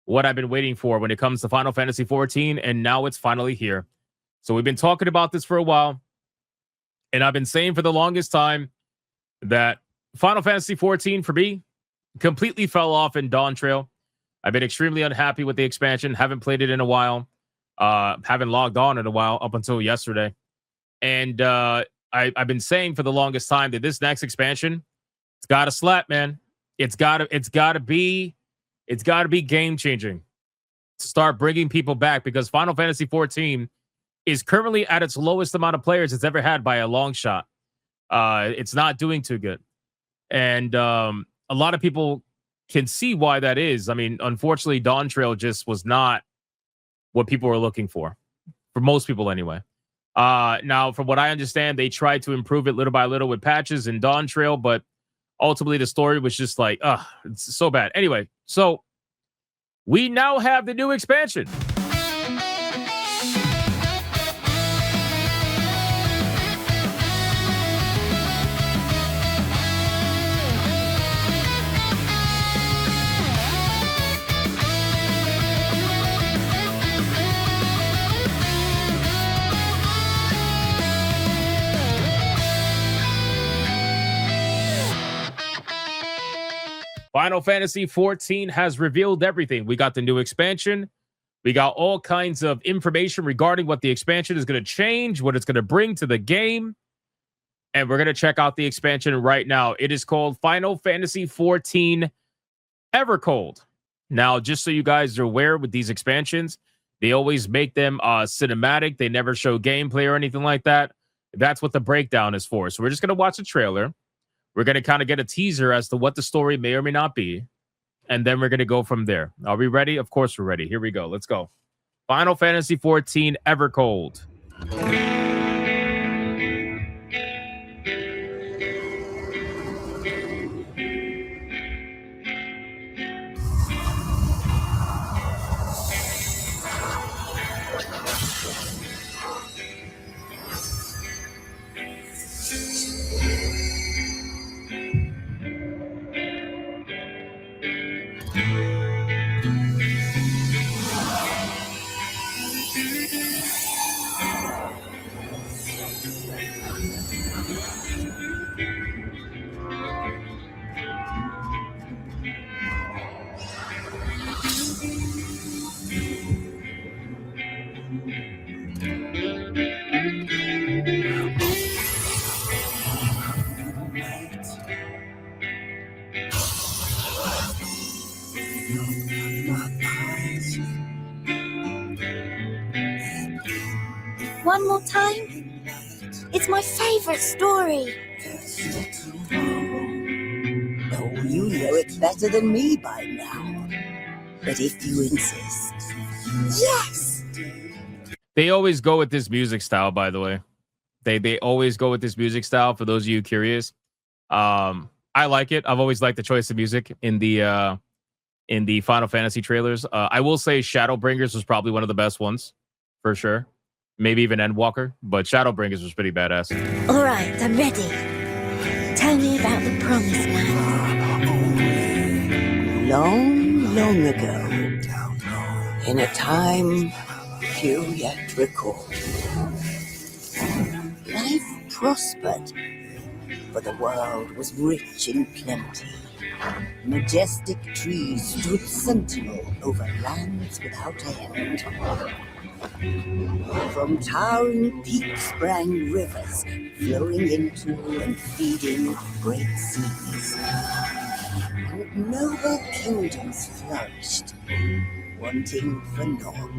what I've been waiting for when it comes to Final Fantasy 14, and now it's finally here. So we've been talking about this for a while, and I've been saying for the longest time that Final Fantasy 14 for me completely fell off in Dawn Trail. I've been extremely unhappy with the expansion. Haven't played it in a while. Haven't logged on in a while up until yesterday. And I've been saying for the longest time that this next expansion, it's got to slap, man. It's got to be game changing to start bringing people back, because Final Fantasy 14 is currently at its lowest amount of players it's ever had by a long shot. It's not doing too good. And a lot of people can see why that is. I mean, unfortunately, Dawn Trail just was not what people were looking for most people anyway. Now, from what I understand, they tried to improve it little by little with patches in Dawn Trail, but ultimately the story was just like, it's so bad. Anyway, so we now have the new expansion. Final Fantasy 14 has revealed everything. We got the new expansion. We got all kinds of information regarding what the expansion is going to change, what it's going to bring to the game. And we're going to check out the expansion right now. It is called Final Fantasy 14 Evercold. Now, just so you guys are aware, with these expansions, they always make them cinematic. They never show gameplay or anything like that. That's what the breakdown is for. So we're just going to watch the trailer. We're going to kind of get a teaser as to what the story may or may not be. And then we're going to go from there. Are we ready? Of course we're ready. Here we go. Let's go. Final Fantasy 14 Evercold. One more time? It's my favorite story. Oh, you know it better than me by now. But if you insist. Yes! They always go with this music style, by the way. They always go with this music style, for those of you curious. I like it. I've always liked the choice of music in the Final Fantasy trailers. I will say Shadowbringers was probably one of the best ones, for sure. Maybe even Endwalker, but Shadowbringers was pretty badass. All right, I'm ready. Tell me about the Promised Land. Long, long ago, in a time few yet recall, life prospered, for the world was rich in plenty. Majestic trees stood sentinel over lands without end. From towering peaks sprang rivers, flowing into and feeding great seas. And noble kingdoms flourished, wanting for naught.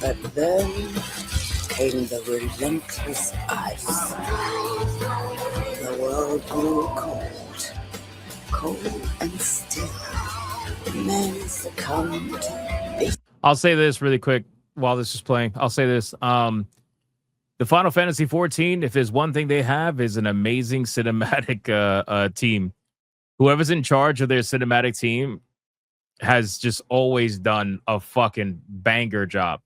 But then came the relentless ice. The world grew cold, cold and still. Men succumbed to I'll say this really quick while this is playing. I'll say this. the Final Fantasy 14, if there's one thing they have, is an amazing cinematic team. Whoever's in charge of their cinematic team has just always done a fucking banger job.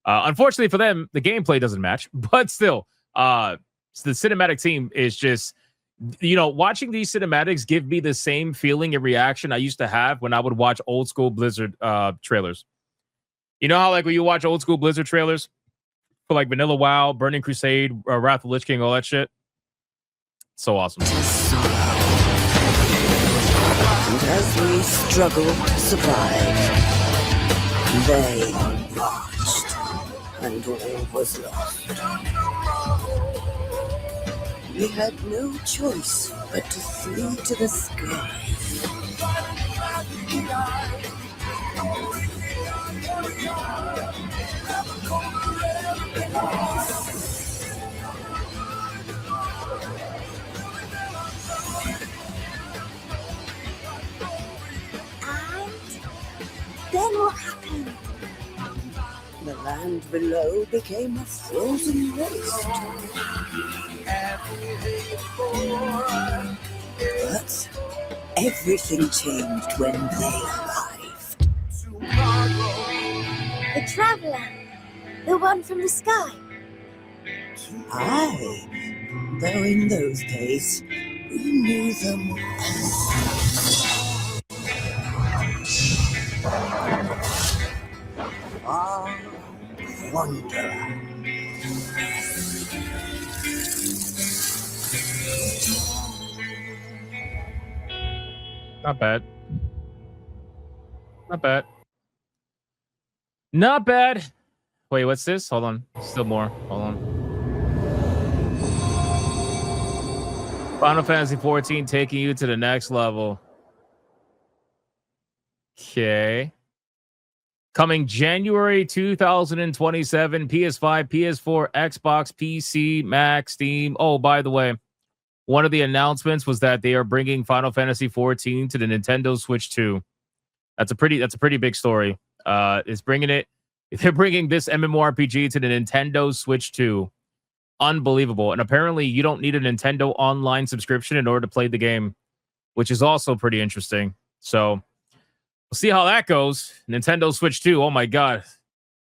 Unfortunately for them, the gameplay doesn't match, but still, the cinematic team is just, watching these cinematics give me the same feeling and reaction I used to have when I would watch old school Blizzard trailers. You know how, like, when you watch old school Blizzard trailers for like Vanilla WoW, Burning Crusade, Wrath of Lich King, all that shit? So awesome. And as we struggled to survive, they marched, and all was lost. We had no choice but to flee to the sky. Then what happened? The land below became a frozen waste. But everything changed when they arrived. The traveler. The one from the sky. Aye, though in those days we knew them as our wanderer. Not bad. Not bad. Not bad. Wait, what's this? Hold on. Still more. Hold on. Final Fantasy 14 taking you to the next level. Okay. Coming January 2027, PS5, PS4, Xbox, PC, Mac, Steam. Oh, by the way, one of the announcements was that they are bringing Final Fantasy 14 to the Nintendo Switch 2. That's a pretty big story. They're bringing this MMORPG to the Nintendo Switch 2. Unbelievable. And apparently you don't need a Nintendo online subscription in order to play the game, which is also pretty interesting. So we'll see how that goes. Nintendo Switch 2. Oh my God.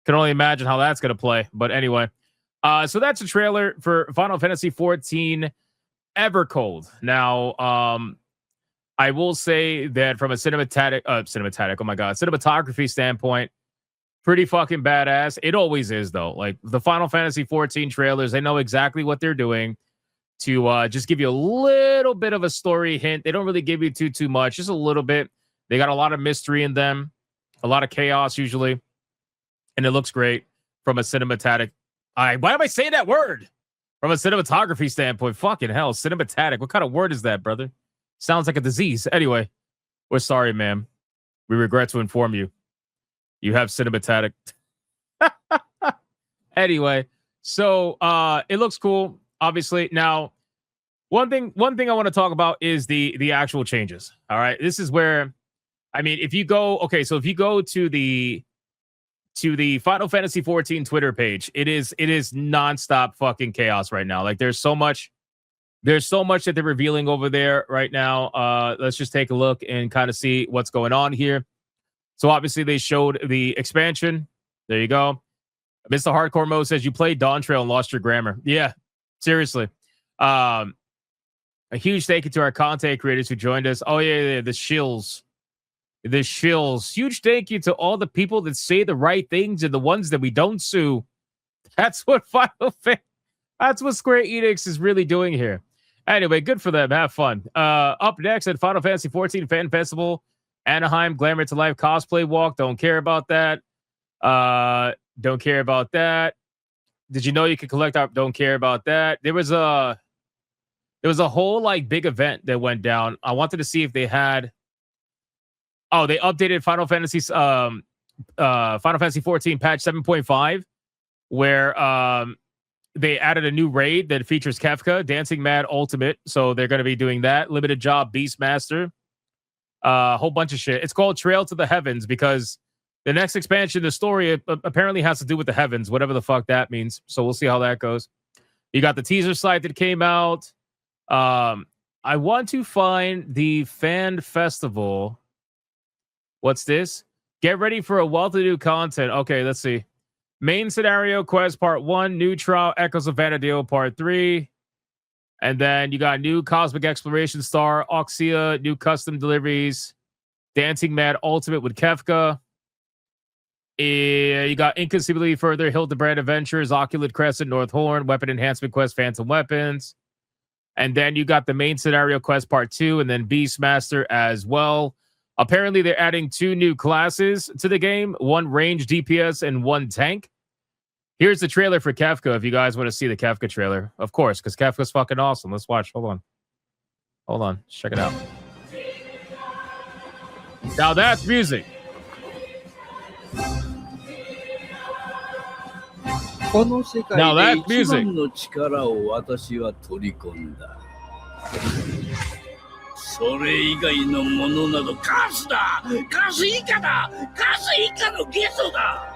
Can only imagine how that's going to play. But anyway, so that's a trailer for Final Fantasy 14 Evercold. Now, I will say that from a cinematography standpoint, pretty fucking badass. It always is, though. Like the Final Fantasy 14 trailers, they know exactly what they're doing to just give you a little bit of a story hint. They don't really give you too much, just a little bit. They got a lot of mystery in them, a lot of chaos usually, and it looks great from a cinematic. Why am I saying that word? From a cinematography standpoint, fucking hell, cinematic. What kind of word is that, brother? Sounds like a disease. Anyway, we're sorry, ma'am. We regret to inform you. You have cinematic. Anyway, so it looks cool, obviously. Now, one thing I want to talk about is the actual changes. All right. This is where, I mean, if you go to the Final Fantasy 14 Twitter page, it is nonstop fucking chaos right now. Like there's so much that they're revealing over there right now. Let's just take a look and kind of see what's going on here. So obviously they showed the expansion. There you go. Mr. Hardcore Mode says you played Dawn Trail and lost your grammar. Yeah, seriously. A huge thank you to our content creators who joined us. Oh yeah, the shills. The shills. Huge thank you to all the people that say the right things and the ones that we don't sue. That's what that's what Square Enix is really doing here. Anyway, good for them. Have fun. Up next at Final Fantasy 14 Fan Festival, Anaheim Glamour to Life cosplay walk. Don't care about that. Don't care about that. Did you know you could collect our? Don't care about that. There was a whole like big event that went down. I wanted to see if they had. Oh, they updated Final Fantasy 14 patch 7.5, where they added a new raid that features Kefka, Dancing Mad Ultimate. So they're going to be doing that. Limited Job Beastmaster. A whole bunch of shit. It's called Trail to the Heavens because the next expansion, the story apparently has to do with the heavens, whatever the fuck that means. So we'll see how that goes. You got the teaser site that came out. I want to find the fan festival. What's this? Get ready for a wealth of new content. Okay, let's see. Main scenario quest part 1, new trial Echoes of Vanadil part 3. And then you got new Cosmic Exploration Star, Oxia, new custom deliveries, Dancing Mad Ultimate with Kefka. You got Inconceivably Further, Hildebrand Adventures, Oculid Crescent, North Horn, Weapon Enhancement Quest, Phantom Weapons. And then you got the main scenario quest part 2, and then Beastmaster as well. Apparently, they're adding 2 new classes to the game, 1 range DPS and 1 tank. Here's the trailer for Kefka if you guys want to see the Kefka trailer. Of course, because Kefka's fucking awesome. Let's watch. Hold on. Let's check it out. Now that's music. Now that's music. それ以外のものなどカスだ！カス以下だ！カス以下のゲソだ！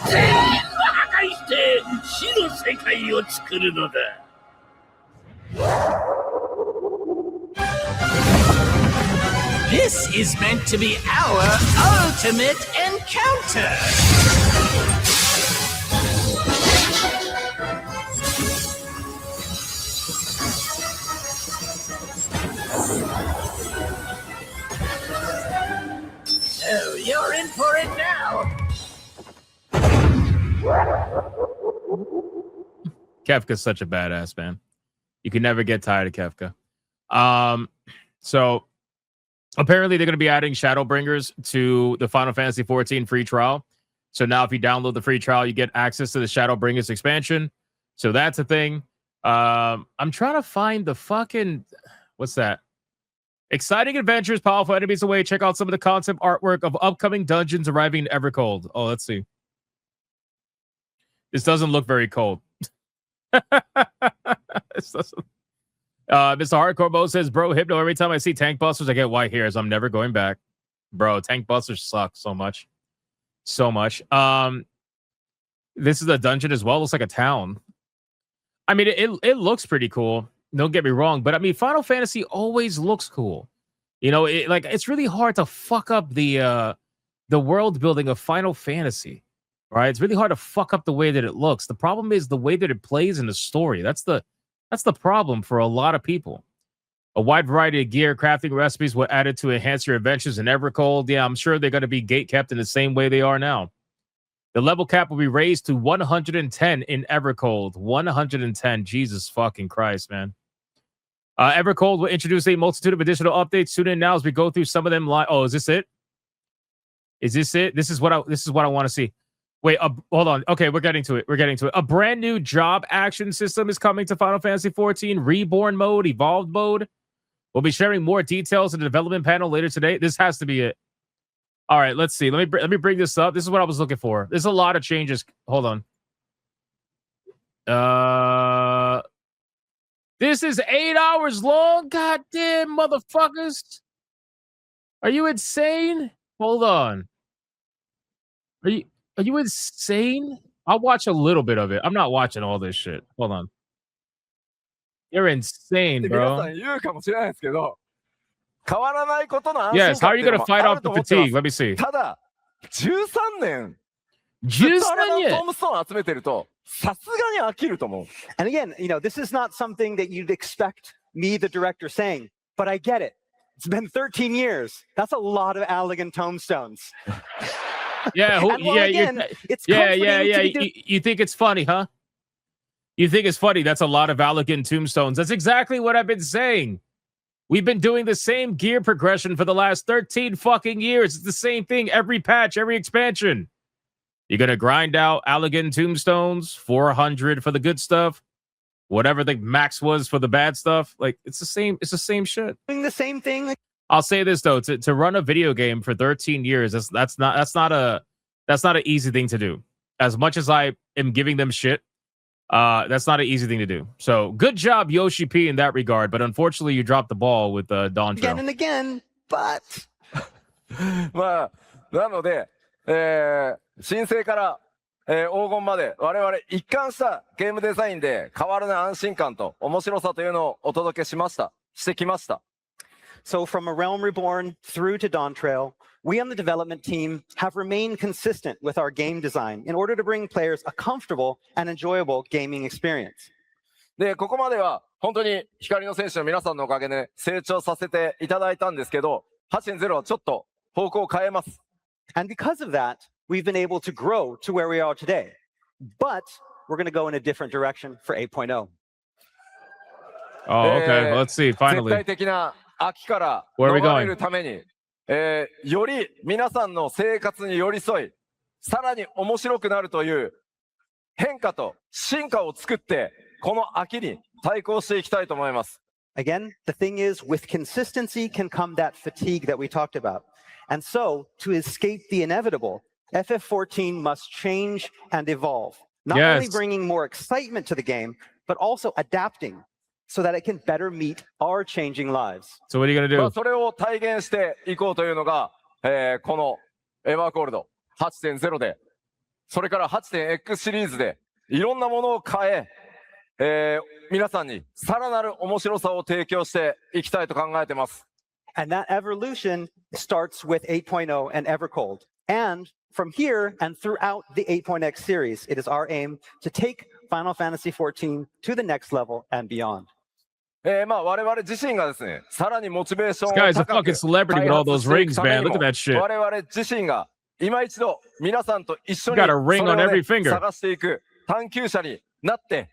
全部破壊して死の世界を作るのだ。This is meant to be our ultimate encounter! Oh, you're in for it now! Kefka's such a badass, man. You can never get tired of Kefka. So apparently they're going to be adding Shadowbringers to the Final Fantasy XIV free trial. So now if you download the free trial, you get access to the Shadowbringers expansion. So that's a thing. I'm trying to find the fucking... What's that? Exciting adventures, powerful enemies away. Check out some of the concept artwork of upcoming dungeons arriving in Evercold. Oh, let's see. This doesn't look very cold. This doesn't... Mr. Hardcore Mo says, bro, Hypno, every time I see Tank Busters, I get white hairs. I'm never going back. Bro, Tank Busters suck so much. So much. This is a dungeon as well. Looks like a town. I mean, it looks pretty cool. Don't get me wrong, but I mean, Final Fantasy always looks cool. You know, it's really hard to fuck up the world building of Final Fantasy, right? It's really hard to fuck up the way that it looks. The problem is the way that it plays in the story. That's the problem for a lot of people. A wide variety of gear, crafting recipes were added to enhance your adventures in Evercold. Yeah, I'm sure they're going to be gate kept in the same way they are now. The level cap will be raised to 110 in Evercold. 110. Jesus fucking Christ, man. Evercold will introduce a multitude of additional updates. Tune in now as we go through some of them live. Oh, is this it? Is this it? This is what I want to see. Wait, hold on. Okay, we're getting to it. A brand new job action system is coming to Final Fantasy XIV. Reborn mode, evolved mode. We'll be sharing more details in the development panel later today. This has to be it. All right, let's see. Let me bring this up. This is what I was looking for. There's a lot of changes. Hold on. This is 8 hours long. Goddamn motherfuckers. Are you insane? Hold on. Are you insane? I'll watch a little bit of it. I'm not watching all this shit. Hold on. You're insane, bro. Yes, how are you going to fight off the fatigue? Let me see. ただ、13年 13 トムストーン集めてると、さすがに飽きると思う。 And again, this is not something that you'd expect me, the director, saying, but I get it. It's been 13 years. That's a lot of Allegan tombstones. Yeah, You think it's funny, huh? You think it's funny? That's a lot of Allegan tombstones. That's exactly what I've been saying. We've been doing the same gear progression for the last 13 fucking years. It's the same thing every patch, every expansion. You're going to grind out Allegan tombstones, 400 for the good stuff, whatever the max was for the bad stuff. Like, it's the same shit. Doing the same thing. I'll say this though, to run a video game for 13 years, that's not an easy thing to do. As much as I am giving them shit, that's not an easy thing to do. So good job, Yoshi P, in that regard. But unfortunately, you dropped the ball with Don Again and again, but まあ、なので、申請から黄金まで我々一貫したゲームデザインで変わらない安心感と面白さというのをお届けしてきました。So from A Realm Reborn through to Dawn Trail, we on the development team have remained consistent with our game design in order to bring players a comfortable and enjoyable gaming experience. で、ここまでは本当に光の戦士の皆さんのおかげで成長させていただいたんですけど、8.0 はちょっと方向を変えます。And because of that, we've been able to grow to where we are today. But we're going to go in a different direction for 8.0. Oh, okay. Let's see. 絶 Finally. 対的な秋から逃 Where are we going? れるために、より皆さんの生活に寄り添い、さらに面白くなるという変化と進化を作って、この秋に対抗していきたいと思います。Again, the thing is, with consistency can come that fatigue that we talked about. And so, to escape the inevitable, FF14 must change and evolve, not only bringing more excitement to the game, but also adapting so that it can better meet our changing lives. So what are you going to ま do? あそれを体現していこうというのが、このエヴァーコールド 8.0 で、それから 8.x シリーズでいろんなものを変え、皆さんにさらなる面白さを提供していきたいと考えています。And that evolution starts with 8.0 and Evercold. And from here and throughout the 8.x series, it is our aim to take Final Fantasy XIV to the next level and beyond. まあ我々自身がですね、さらにモチベーションを This guy's a 高く fucking celebrity with all those rings, man. Look at that shit. 我々自身が今一度皆さんと一緒に Got a ring on every それをね finger. 探していく探求者になって、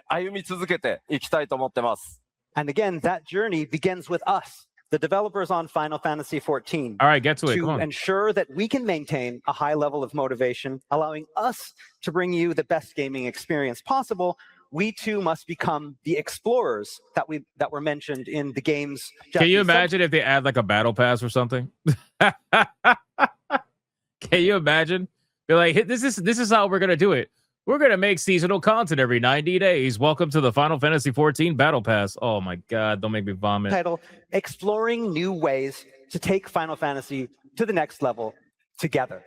歩み続けていきたいと思ってます。And again, that journey begins with us, the developers on Final Fantasy XIV, All right, get to it. Come to on. ensure that we can maintain a high level of motivation, allowing us to bring you the best gaming experience possible. We too must become the explorers that were mentioned in the game's. Can you imagine if they add like a battle pass or something? Can you imagine? They're like, hey, this is how we're gonna do it. We're gonna make seasonal content every 90 days. Welcome to the Final Fantasy XIV Battle Pass. Oh my God! Don't make me vomit. Title: Exploring new ways to take Final Fantasy to the next level together.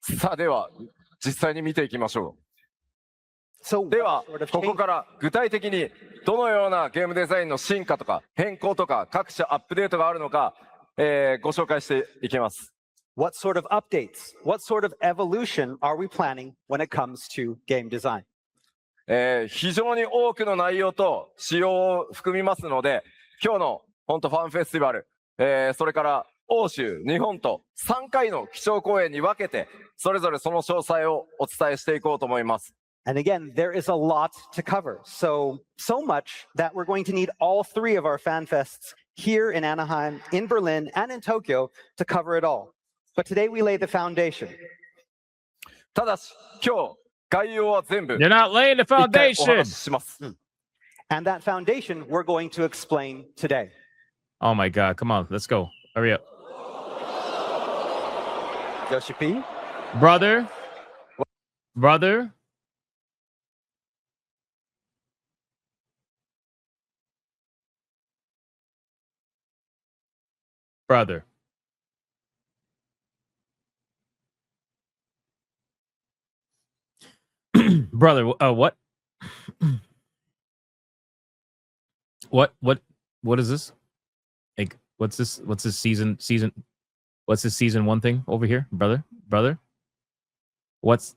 さあでは実際に見ていきましょう。 So では what sort of ここ change- から具体的にどのようなゲームデザインの進化とか変更とか各種アップデートがあるのか、ご紹介していきます。 What sort of updates, what sort of evolution are we planning when it comes to game design? 非常に多くの内容と仕様を含みますので、今日の本当ファンフェスティバル、それから欧州、日本と3回の基調講演に分けて、それぞれその詳細をお伝えしていこうと思います。 And again, there is a lot to cover. So much that we're going to need all three of our fan fests here in Anaheim, in Berlin, and in Tokyo to cover it all. But today we lay the foundation. ただし、今日概要は全部 You're not laying the 一回お foundation. 話しします。 And that foundation we're going to explain today. Oh my God! Come on, let's go. Hurry up, Yoshi P. brother. Brother. Brother. Brother, what? What is this? Like, what's this? What's this season? What's this season one thing over here, brother? What?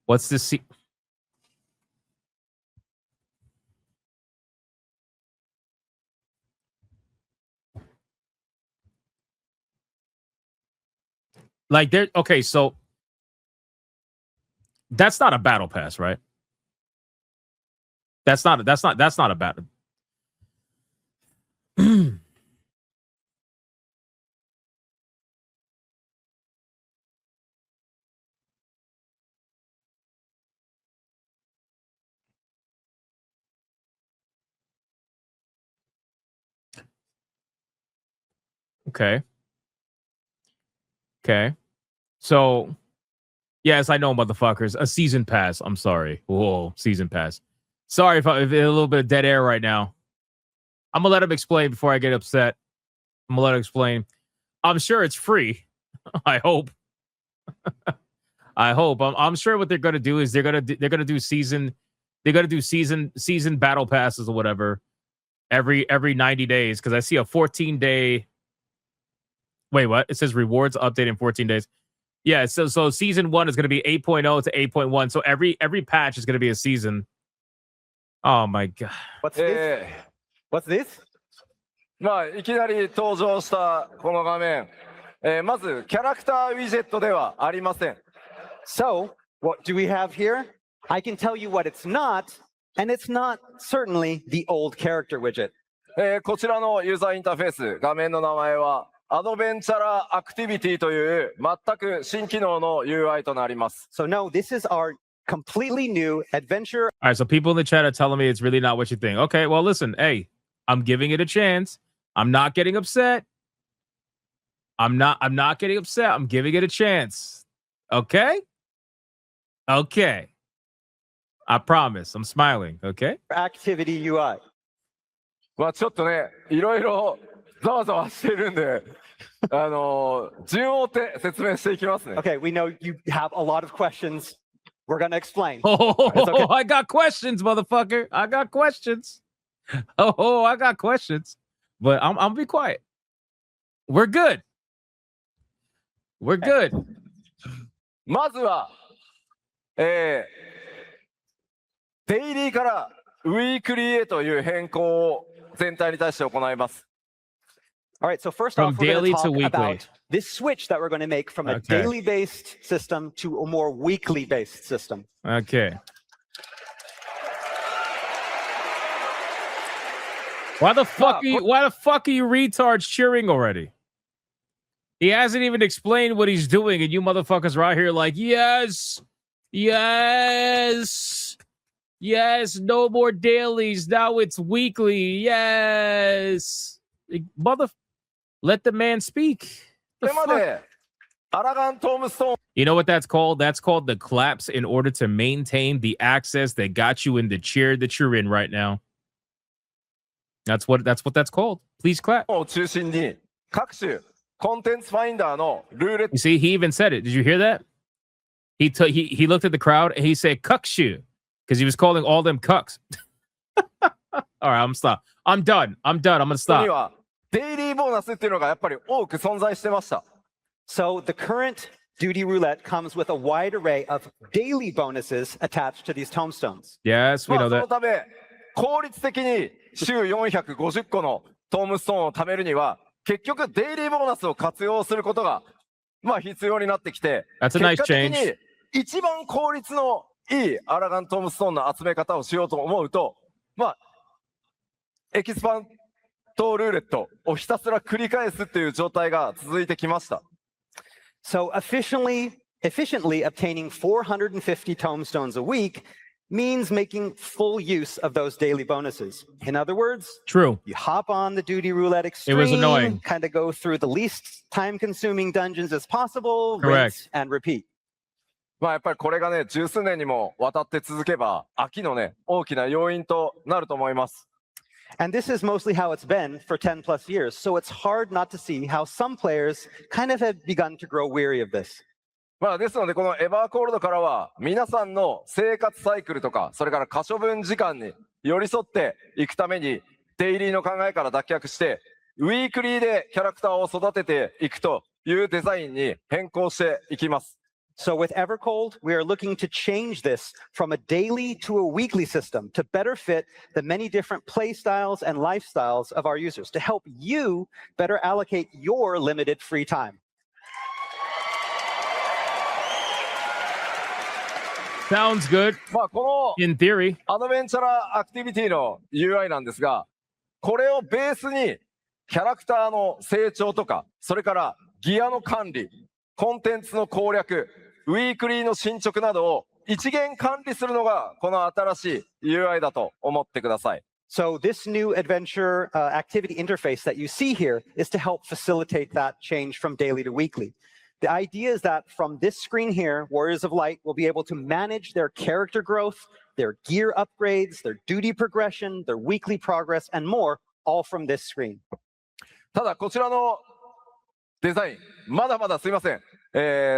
What's this? Like there, okay, so that's not a battle pass, right? That's not a battle. Okay. So, yes, I know, motherfuckers. A season pass. I'm sorry. Whoa, season pass. Sorry if a little bit of dead air right now. I'm gonna let him explain before I get upset. I'm gonna let her explain. I'm sure it's free. I hope. I hope. I'm sure what they're gonna do is they're gonna do season battle passes or whatever every 90 days, because I see a 14-day. Wait, what? It says rewards update in 14 days. Yeah, so season 1 is going to be 8.0 to 8.1. So every patch is going to be a season. Oh my god. What's this? What's this? まあいきなり登場したこの画面、まずキャラクターウィジェットではありません。So, what do we have here? I can tell you what it's not, and it's not certainly the old character widget. こちらのユーザーインターフェース、画面の名前はアドベンチャラアクティビティという全く新機能の UI となります。So no, this is our completely new adventure. All right, so people in the chat are telling me it's really not what you think. Okay, well listen, hey, I'm giving it a chance. I'm not getting upset. I'm not getting upset. I'm giving it a chance. Okay? Okay. I promise. I'm smiling. Okay? Activity UI. まあちょっとね、いろいろざわざわしてるんで、順を追って説明していきますね。Okay, we know you have a lot of questions. We're going to explain. Oh, okay. I got questions, motherfucker. I got questions. Oh, I got questions. But I'm be quiet. We're good. We're good. まずは、デイリーからウィークリーへという変更を全体に対して行います。All right, so first From off, we're going daily to to talk weekly. about this switch that we're going to make from a Okay. daily-based system to a more weekly-based system. Okay. Why the fuck are you retards cheering already? He hasn't even explained what he's doing, and you motherfuckers are out here like, yes, yes, yes, no more dailies. Now it's weekly. Yes. Let the man speak. The fuck? You know what that's called? That's called the claps in order to maintain the access that got you in the chair that you're in right now. That's what that's called. Please clap. You see, he even said it. Did you hear that? He looked at the crowd and he said "cuckshu" because he was calling all them cucks. All right, I'm stop. I'm done. I'm gonna stop. So the current duty roulette comes with a wide array of daily bonuses attached to these tombstones. Yes, we know that. 効率的に週450個のトームストーンを貯めるには結局デイリーボーナスを活用することが必要になってきて、That's a nice 結果的 change. に一番効率のいいアラガントームストーンの集め方をしようと思うと、エキスパントルーレットをひたすら繰り返すっていう状態が続いてきました。So efficiently obtaining 450 tombstones a week means making full use of those daily bonuses. In other words, True. You hop on the duty roulette extreme. It was annoying. Kind of go through the least time-consuming dungeons as possible, Correct. rinse and repeat. やっぱりこれがね、十数年にもわたって続けば、飽きのね、大きな要因となると思います。And this is mostly how it's been for 10 plus years. So it's hard not to see how some players kind of have begun to grow weary of this. ですので、このエバーコールドからは、皆さんの生活サイクルとか、それから可処分時間に寄り添っていくために、デイリーの考えから脱却して、ウィークリーでキャラクターを育てていくというデザインに変更していきます。So with Evercold, we are looking to change this from a daily to a weekly system to better fit the many different play styles and lifestyles of our users, to help you better allocate your limited free time. Sounds good. この In theory. アドベンチャラアクティビティの UI なんですが、これをベースにキャラクターの成長とか、それからギアの管理、コンテンツの攻略、ウィークリーの進捗などを一元管理するのがこの新しい UI だと思ってください。So this new adventure activity interface that you see here is to help facilitate that change from daily to weekly. The idea is that from this screen here, Warriors of Light will be able to manage their character growth, their gear upgrades, their duty progression, their weekly progress, and more, all from this screen. ただこちらのデザイン、まだまだすいません。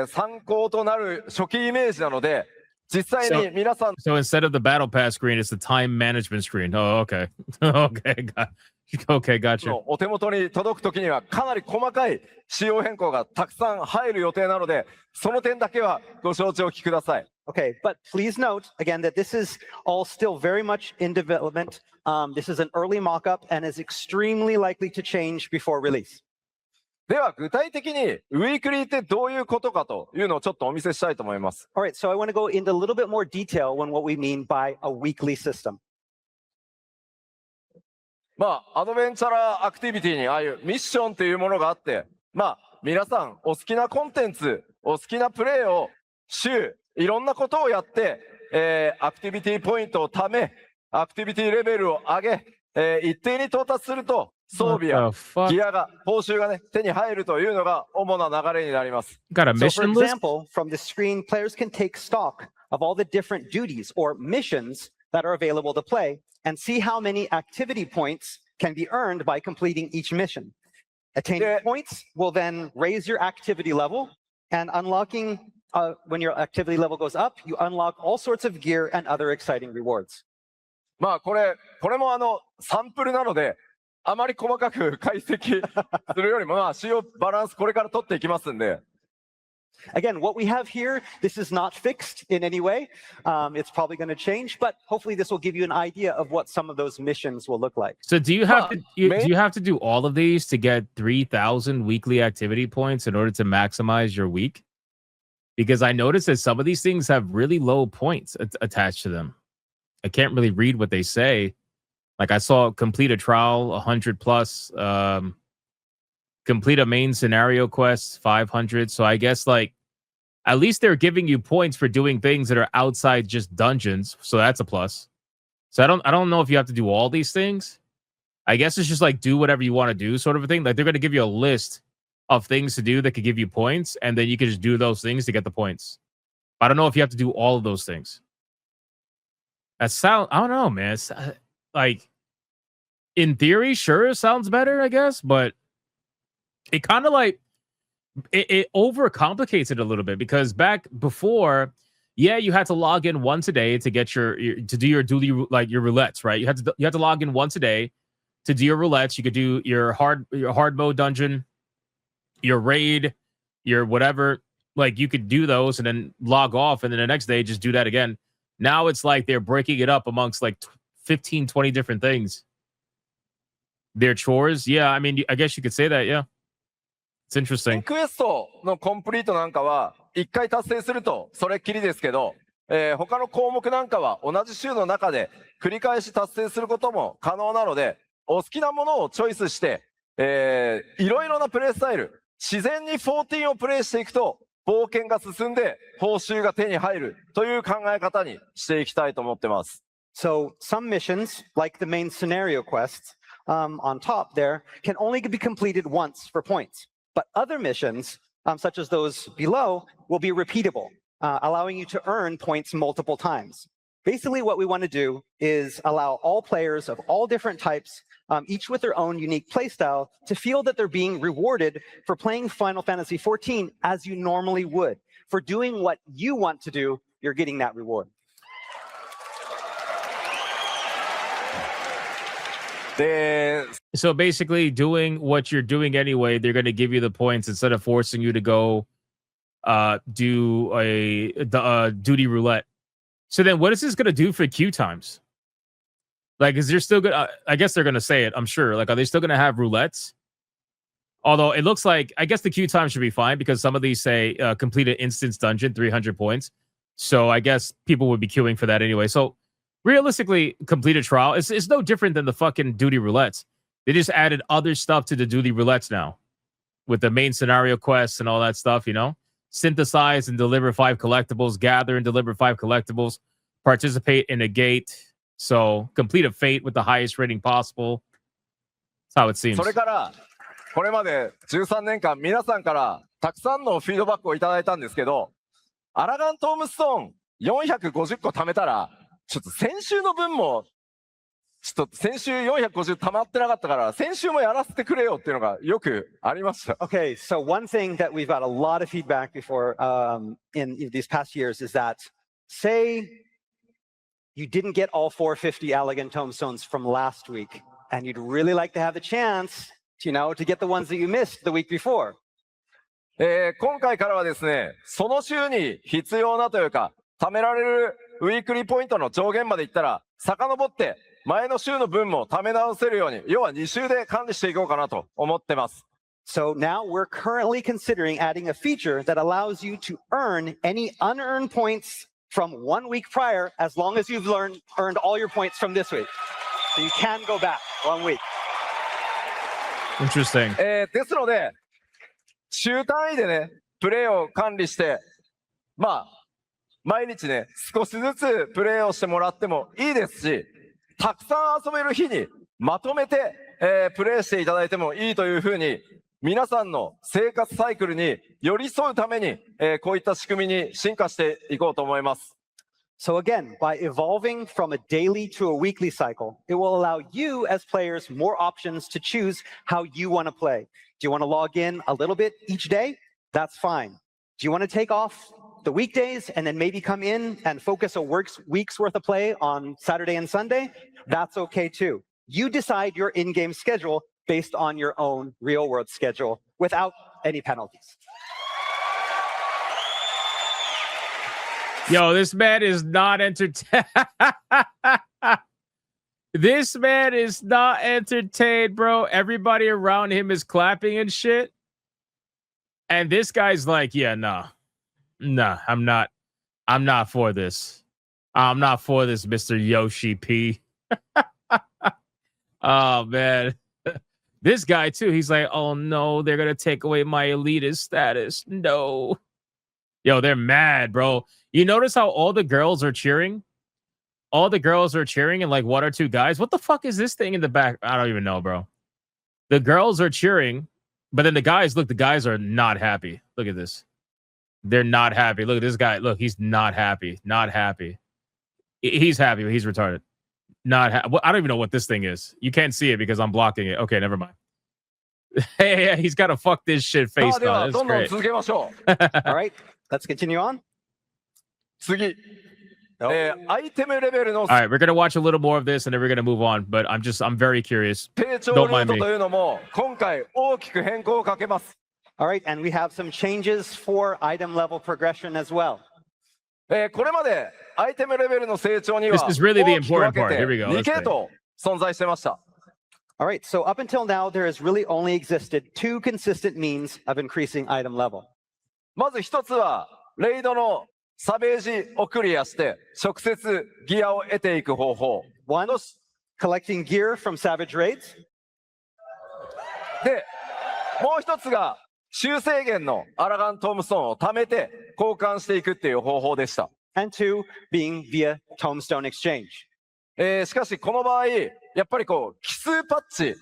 参考となる初期イメージなので、実際に皆さん。So instead of the battle pass screen, it's the time management screen. Oh, okay. Okay, gotcha. お手元に届くときにはかなり細かい仕様変更がたくさん入る予定なので、その点だけはご承知おきください。Okay, but please note again that this is all still very much in development. This is an early mock-up and is extremely likely to change before release. では具体的にウィークリーってどういうことかというのをちょっとお見せしたいと思います。All right, so I want to go into a little bit more detail on what we mean by a weekly system. まあアドベンチャラーアクティビティにああいうミッションというものがあって、まあ皆さんお好きなコンテンツ、お好きなプレイを週いろんなことをやって、アクティビティポイントを貯め、アクティビティレベルを上げ、一定に到達すると装備やギアが報酬がね手に入るというのが主な流れになります。Got a So, for mission list? example, from the screen, players can take stock of all the different duties or missions that are available to play and see how many activity points can be earned by completing each mission. Attaining points will then raise your activity level, and unlocking, when your activity level goes up, you unlock all sorts of gear and other exciting rewards. まあこれもサンプルなので、あまり細かく解析するよりも、まあ仕様バランスこれから取っていきますんで。Again, what we have here, this is not fixed in any way. It's probably going to change, but hopefully this will give you an idea of what some of those missions will look like. So do you have to do all of these to get 3,000 weekly activity points in order to maximize your week? Because I noticed that some of these things have really low points attached to them. I can't really read what they say. Like I saw complete a trial 100 plus, complete a main scenario quest 500. So I guess like at least they're giving you points for doing things that are outside just dungeons. So that's a plus. So I don't know if you have to do all these things. I guess it's just like do whatever you want to do sort of a thing. Like they're going to give you a list of things to do that could give you points, and then you can just do those things to get the points. I don't know if you have to do all of those things. I don't know, man. It's, like in theory, sure, it sounds better, I guess, but it kind of like it overcomplicates it a little bit, because back before, yeah, you had to log in once a day to get to do your duty, like your roulettes, right? You had to log in once a day to do your roulettes. You could do your hard mode dungeon, your raid, your whatever. Like you could do those and then log off, and then the next day just do that again. Now it's like they're breaking it up amongst like 15, 20 different things. Their chores, yeah. I mean, I guess you could say that, yeah. It's interesting. クエストのコンプリートなんかは1回達成するとそれっきりですけど、他の項目なんかは同じ週の中で繰り返し達成することも可能なので、お好きなものをチョイスして、いろいろなプレイスタイル、自然に14をプレイしていくと冒険が進んで報酬が手に入るという考え方にしていきたいと思ってます。So some missions, like the main scenario quests on top there, can only be completed once for points. But other missions, such as those below, will be repeatable, allowing you to earn points multiple times. Basically, what we want to do is allow all players of all different types, each with their own unique playstyle, to feel that they're being rewarded for playing Final Fantasy XIV as you normally would. For doing what you want to do, you're getting that reward. So basically, doing what you're doing anyway, they're going to give you the points instead of forcing you to go do a duty roulette. So then what is this going to do for queue times? Like, is there still good? I guess they're going to say it, I'm sure. Like, are they still going to have roulettes? Although it looks like, I guess the queue time should be fine, because some of these say complete an instance dungeon, 300 points. So I guess people would be queuing for that anyway. So realistically, complete a trial. It's no different than the fucking duty roulettes. They just added other stuff to the duty roulettes now with the main scenario quests and all that stuff, you know? Synthesize and deliver 5 collectibles, gather and deliver 5 collectibles, participate in a gate. So complete a fate with the highest rating possible. That's how it seems. それからこれまで13年間皆さんからたくさんのフィードバックをいただいたんですけど、アラガントームストーン450個貯めたらちょっと先週の分もちょっと先週450溜まってなかったから、先週もやらせてくれよっていうのがよくありました。Okay, so one thing that we've got a lot of feedback before in these past years is that, say you didn't get all 450 elegant tomestones from last week, and you'd really like to have the chance, to get the ones that you missed the week before. 今回からはですね、その週に必要なというか、貯められるウィークリーポイントの上限までいったら、遡って前の週の分も貯め直せるように、要は2週で管理していこうかなと思ってます。So now we're currently considering adding a feature that allows you to earn any unearned points from 1 week prior, as long as you've earned all your points from this week. So you can go back 1 week. Interesting. ですので、週単位でね、プレイを管理して、毎日ね、少しずつプレイをしてもらってもいいですし、たくさん遊べる日にまとめて、プレイしていただいてもいいというふうに、皆さんの生活サイクルに寄り添うために、こういった仕組みに進化していこうと思います。So again, by evolving from a daily to a weekly cycle, it will allow you as players more options to choose how you want to play. Do you want to log in a little bit each day? That's fine. Do you want to take off the weekdays and then maybe come in and focus a week's worth of play on Saturday and Sunday? That's okay too. You decide your in-game schedule based on your own real-world schedule without any penalties. Yo, this man is not entertained. This man is not entertained, bro. Everybody around him is clapping and shit. And this guy's like, yeah, nah, I'm not for this. I'm not for this, Mr. Yoshi P. Oh, man. This guy, too, he's like, oh, no, they're going to take away my elitist status. No. Yo, they're mad, bro. You notice how all the girls are cheering? All the girls are cheering and like one or two guys. What the fuck is this thing in the back? I don't even know, bro. The girls are cheering, but then the guys are not happy. Look at this. They're not happy. Look at this guy. Look, he's not happy. Not happy. He's happy, but he's retarded. I don't even know what this thing is. You can't see it because I'm blocking it. Okay, never mind. Hey, he's got a fuck this shit face on. That's great. All right, let's continue on. 次。アイテムレベルの All right, we're going to watch a little more of this and then we're going to move on, but I'm very curious. 成長ルートというのも今回大きく変更をかけます。All right, and we have some changes for item level progression as well. これまでアイテムレベルの成長には This is really the 大きく分 important け part. て Here we go. 2系統存在してました。All right, so up until now, there has really only existed 2 consistent means of increasing item level. まず一つはレイドのサベージをクリアして直接ギアを得ていく方法。One, collecting gear from savage raids. で、もう一つが修正源のアラガントームストーンを貯めて交換していくっていう方法でした。And 2, being via tombstone exchange. しかしこの場合、やっぱりこう奇数パッチ、例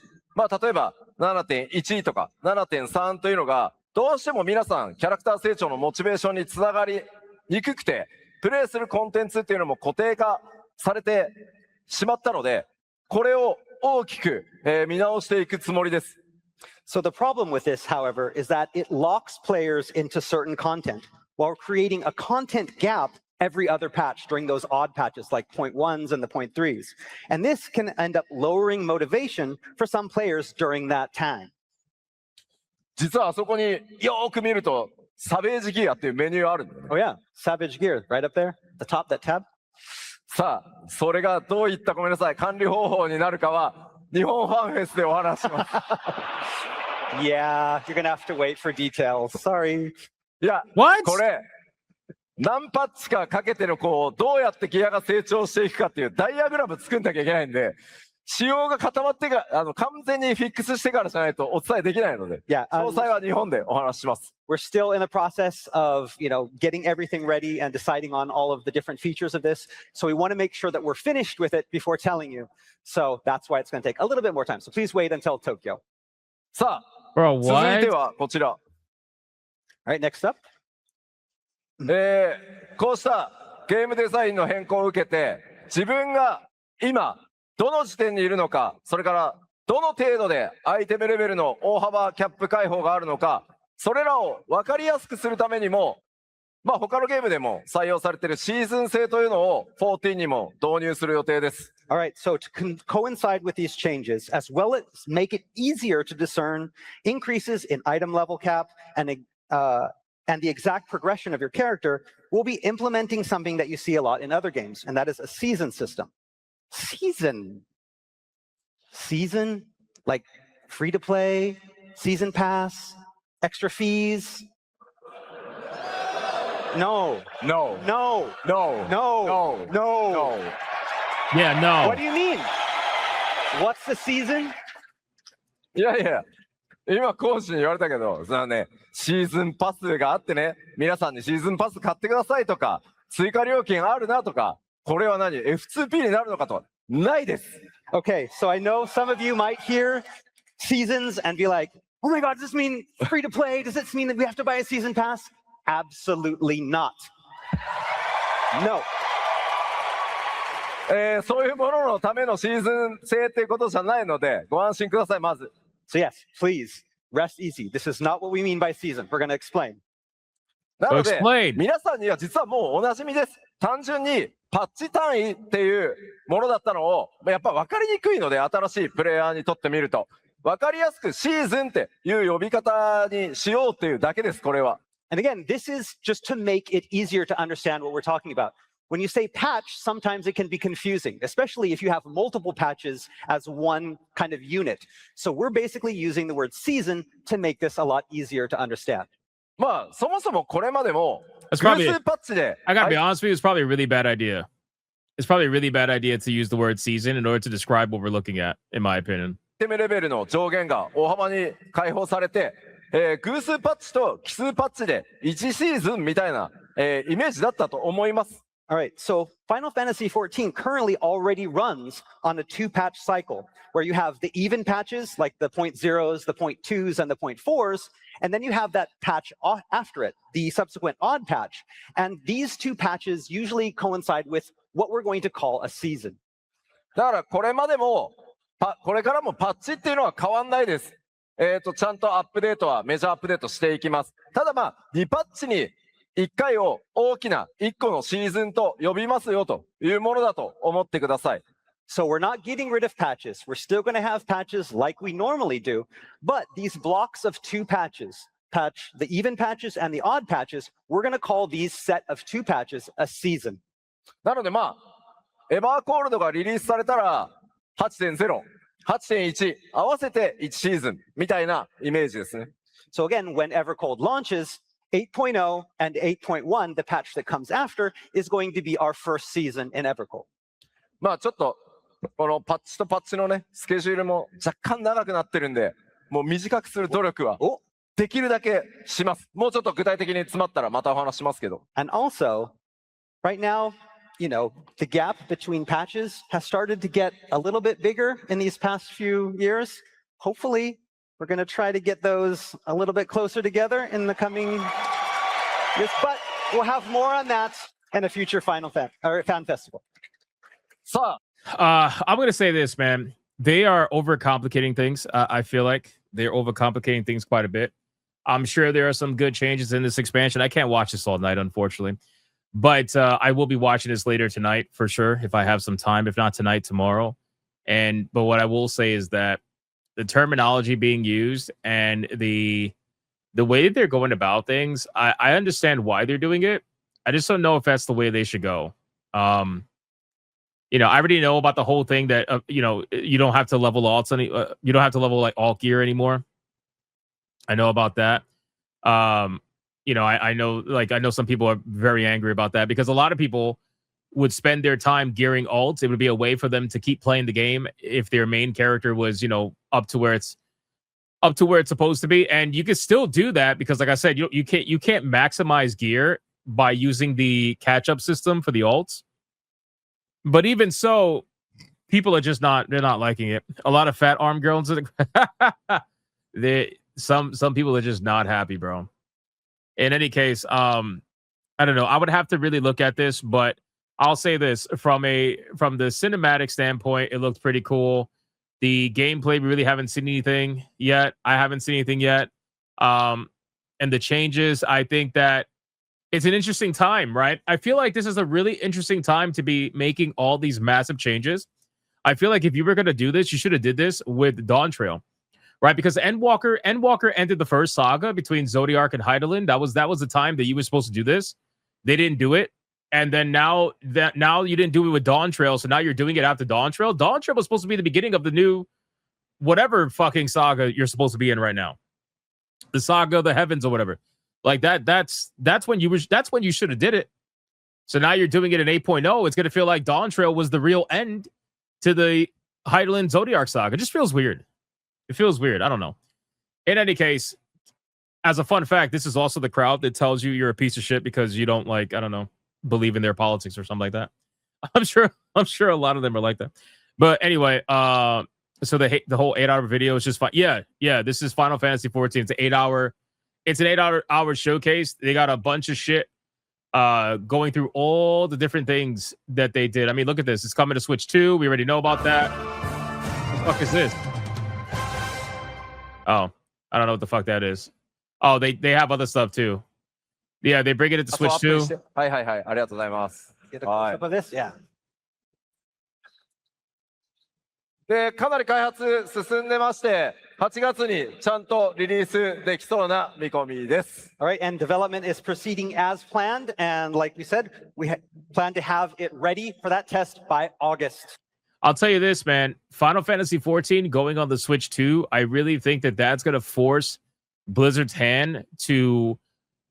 えば 7.1 とか 7.3 というのがどうしても皆さんキャラクター成長のモチベーションにつながりにくくて、プレイするコンテンツっていうのも固定化されてしまったので、これを大きく、見直していくつもりです。So the problem with this, however, is that it locks players into certain content while creating a content gap every other patch during those odd patches like 0.1s and the 0.3s. And this can end up lowering motivation for some players during that time. 実はあそこによーく見るとサベージギアっていうメニューあるんだよね。Oh yeah, Savage Gear, right up there, the top, that tab. さあ、それがどういったごめんなさい、管理方法になるかは日本ファンフェスでお話します。Yeah, you're gonna have to wait for details. Sorry. いや、What? これ何パッチかかけてのこうどうやってギアが成長していくかっていうダイアグラム作んなきゃいけないんで、仕様が固まってから完全にフィックスしてからじゃないとお伝えできないので、Yeah, 詳細は日本でお話しします。We're still in the process of, getting everything ready and deciding on all of the different features of this. So we want to make sure that we're finished with it before telling you. So that's why it's going to take a little bit more time. So please wait until Tokyo. さあ、Bro, 続い what? てはこちら。All right, next up. こうしたゲームデザインの変更を受けて、自分が今どの時点にいるのか、それからどの程度でアイテムレベルの大幅キャップ解放があるのか、それらを分かりやすくするためにも、まあ他のゲームでも採用されているシーズン制というのを14にも導入する予定です。All right, so to coincide with these changes, as well as make it easier to discern increases in item level cap and the exact progression of your character, we'll be implementing something that you see a lot in other games, and that is a season system. Season? Like free to play, season pass, extra fees? No. No. No. No. No. No. No. No. Yeah, no. What do you mean? What's the season? いやいや、今講師に言われたけど、そのね、シーズンパスがあってね、皆さんにシーズンパス買ってくださいとか、追加料金あるなとか、これは何 F2P になるのかと、ないです。Okay, so I know some of you might hear seasons and be like, oh my God, does this mean free to play? Does this mean that we have to buy a season pass? Absolutely not. No. そういうもののためのシーズン制っていうことじゃないので、ご安心ください、まず。So yes, please, rest easy. This is not what we mean by season. We're going to explain. なので Explain. 皆さんには実はもうおなじみです。単純にパッチ単位っていうものだったのを、やっぱ分かりにくいので、新しいプレイヤーにとってみると、分かりやすくシーズンっていう呼び方にしようっていうだけです、これは。And again, this is just to make it easier to understand what we're talking about. When you say patch, sometimes it can be confusing, especially if you have multiple patches as one kind of unit. So we're basically using the word season to make this a lot easier to understand. まあ、そもそもこれまでも、 That's 偶 probably 数パッチで、 I gotta be honest with you, it's probably a really bad idea. It's probably a really bad idea to use the word season in order to describe what we're looking at, in my opinion. アイテムレベルの上限が大幅に解放されて、偶数パッチと奇数パッチで1シーズンみたいな、イメージだったと思います。All right, so Final Fantasy XIV currently already runs on a 2-patch cycle where you have the even patches like the 0.0s, the 0.2s, and the 0.4s, and then you have that patch after it, the subsequent odd patch. And these 2 patches usually coincide with what we're going to call a season. だからこれまでも、これからもパッチっていうのは変わんないです。ちゃんとアップデートはメジャーアップデートしていきます。ただまあ、2パッチに1回を大きな1個のシーズンと呼びますよというものだと思ってください。So we're not getting rid of patches. We're still going to have patches like we normally do, but these blocks of 2 patches, the even patches and the odd patches, we're going to call these set of 2 patches a season. なのでまあ、エバーコールドがリリースされたら 8.0、8.1 合わせて1シーズンみたいなイメージですね。So again, when Evercold launches, 8.0 and 8.1, the patch that comes after, is going to be our first season in Evercold. まあちょっとこのパッチとパッチのねスケジュールも若干長くなってるんで、もう短くする努力はできるだけします。もうちょっと具体的に詰まったらまたお話しますけど。And also, right now, you know, the gap between patches has started to get a little bit bigger in these past few years. Hopefully, we're going to try to get those a little bit closer together in the coming years, but we'll have more on that in a future Fan Festival. So, I'm going to say this, man. They are overcomplicating things. I feel like they're overcomplicating things quite a bit. I'm sure there are some good changes in this expansion. I can't watch this all night, unfortunately. But I will be watching this later tonight for sure, if I have some time. If not tonight, tomorrow. But what I will say is that the terminology being used and the way that they're going about things, I understand why they're doing it. I just don't know if that's the way they should go. You know, I already know about the whole thing that you know, you don't have to level alts you don't have to level like alt gear anymore. I know about that. You know, I know some people are very angry about that because a lot of people would spend their time gearing alts. It would be a way for them to keep playing the game if their main character was, you know, up to where it's supposed to be. And you can still do that because, like I said, you can't maximize gear by using the catch-up system for the alts. But even so, people are just they're not liking it. A lot of fat arm girls, some people are just not happy, bro. In any case, I don't know. I would have to really look at this, but I'll say this from the cinematic standpoint, it looked pretty cool. The gameplay, we really haven't seen anything yet. I haven't seen anything yet. And the changes, I think that it's an interesting time, right? I feel like this is a really interesting time to be making all these massive changes. I feel like if you were going to do this, you should have did this with Dawn Trail, right? Because Endwalker ended the first saga between Zodiark and Hydaelyn. That was the time that you were supposed to do this. They didn't do it. And then now you didn't do it with Dawn Trail, so now you're doing it after Dawn Trail. Dawn Trail was supposed to be the beginning of the new whatever fucking saga you're supposed to be in right now. The Saga of the Heavens or whatever. Like that's when you should have did it. So now you're doing it in 8.0. It's going to feel like Dawn Trail was the real end to the Hydaelyn Zodiark saga. It just feels weird. It feels weird. I don't know. In any case, as a fun fact, this is also the crowd that tells you you're a piece of shit because you don't believe in their politics or something like that. I'm sure a lot of them are like that. But anyway, so the whole 8-hour video is just fun. Yeah. This is Final Fantasy 14. It's an 8-hour showcase. They got a bunch of shit going through all the different things that they did. I mean, look at this. It's coming to Switch 2. We already know about that. What the fuck is this? Oh, I don't know what the fuck that is. Oh, they have other stuff too. Yeah, they bring it to Switch 2. はいはいはい。ありがとうございます。 Get a close up of this? Yeah. で、かなり開発進んでまして、8月にちゃんとリリースできそうな見込みです。All right, and development is proceeding as planned. And like we said, we plan to have it ready for that test by August. I'll tell you this, man. Final Fantasy 14 going on the Switch 2, I really think that that's going to force Blizzard's hand to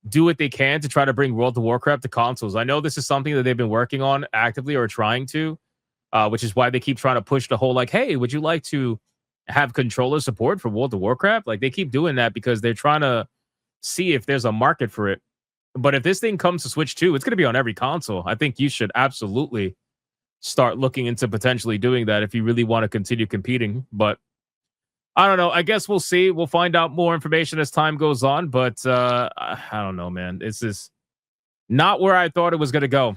do what they can to try to bring World of Warcraft to consoles. I know this is something that they've been working on actively or trying to, which is why they keep trying to push the whole like, hey, would you like to have controller support for World of Warcraft? Like they keep doing that because they're trying to see if there's a market for it. But if this thing comes to Switch 2, it's going to be on every console. I think you should absolutely start looking into potentially doing that if you really want to continue competing. But I don't know. I guess we'll see. We'll find out more information as time goes on. But I don't know, man. It's just not where I thought it was going to go.